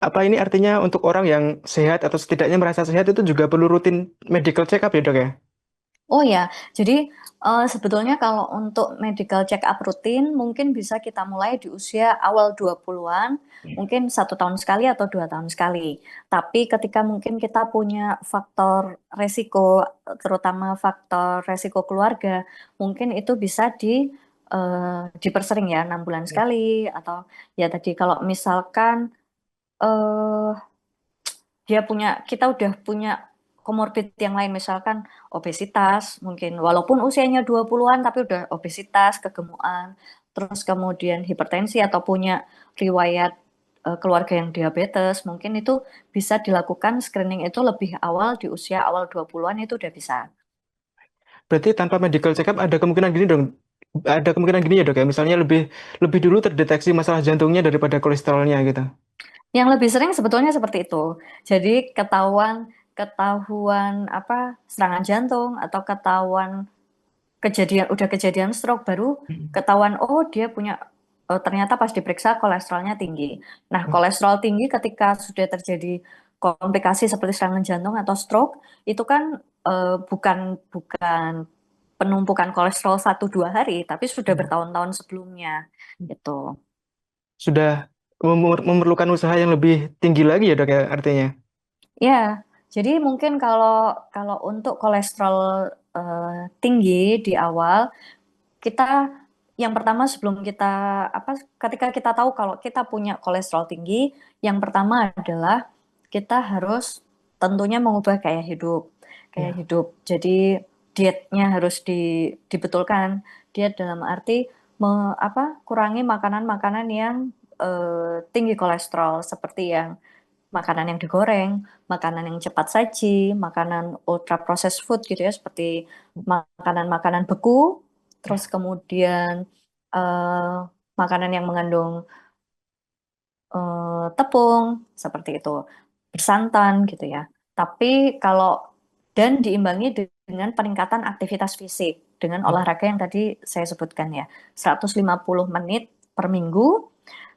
Apa ini artinya untuk orang yang sehat atau setidaknya merasa sehat itu juga perlu rutin medical check up ya dok ya? Oh ya, jadi sebetulnya kalau untuk medical check up rutin mungkin bisa kita mulai di usia awal 20-an, mungkin 1 tahun sekali atau 2 tahun sekali. Tapi ketika mungkin kita punya faktor resiko, terutama faktor resiko keluarga, mungkin itu bisa dipersering ya 6 bulan sekali atau ya tadi kalau misalkan eh kita udah punya komorbid yang lain, misalkan obesitas, mungkin walaupun usianya 20-an tapi udah obesitas, kegemukan, terus kemudian hipertensi atau punya riwayat keluarga yang diabetes, mungkin itu bisa dilakukan screening itu lebih awal di usia awal 20-an itu udah bisa. Berarti tanpa medical check up ada kemungkinan gini dong, ada kemungkinan gini ya dok ya, misalnya lebih lebih dulu terdeteksi masalah jantungnya daripada kolesterolnya gitu. Yang lebih sering sebetulnya seperti itu. Jadi ketahuan ketahuan apa serangan jantung atau ketahuan kejadian stroke baru ketahuan oh dia punya ternyata pas diperiksa kolesterolnya tinggi. Nah, kolesterol tinggi ketika sudah terjadi komplikasi seperti serangan jantung atau stroke itu kan bukan bukan penumpukan kolesterol 1 2 hari, tapi sudah bertahun-tahun sebelumnya gitu. Sudah memerlukan usaha yang lebih tinggi lagi ya dok ya artinya. Ya, jadi mungkin kalau kalau untuk kolesterol tinggi di awal kita yang pertama sebelum kita apa ketika kita tahu kalau kita punya kolesterol tinggi, yang pertama adalah kita harus tentunya mengubah gaya hidup. Gaya Ya. hidup. Jadi dietnya harus dibetulkan. Diet dalam arti kurangi makanan-makanan yang tinggi kolesterol seperti yang makanan yang digoreng, makanan yang cepat saji, makanan ultra processed food gitu ya, seperti makanan-makanan beku, terus kemudian eh, makanan yang mengandung tepung, seperti itu, bersantan gitu ya. Tapi kalau dan diimbangi dengan peningkatan aktivitas fisik dengan olahraga yang tadi saya sebutkan ya, 150 menit per minggu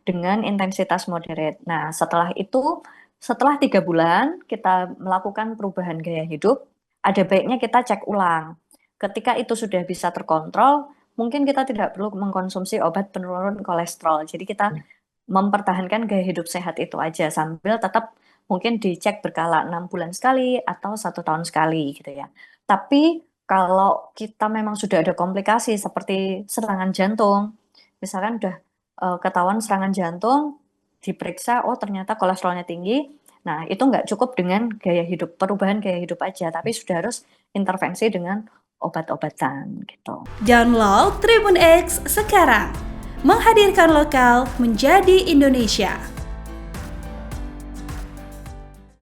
dengan intensitas moderate. Nah, setelah 3 bulan kita melakukan perubahan gaya hidup, ada baiknya kita cek ulang. Ketika itu sudah bisa terkontrol, mungkin kita tidak perlu mengkonsumsi obat penurun kolesterol. Jadi kita mempertahankan gaya hidup sehat itu aja sambil tetap mungkin dicek berkala 6 bulan sekali atau 1 tahun sekali gitu ya. Tapi kalau kita memang sudah ada komplikasi seperti serangan jantung, misalkan udah ketahuan serangan jantung, diperiksa, oh ternyata kolesterolnya tinggi. Nah, itu nggak cukup dengan gaya hidup, perubahan gaya hidup aja, tapi sudah harus intervensi dengan obat-obatan gitu. Download Tribun X sekarang. Menghadirkan lokal menjadi Indonesia.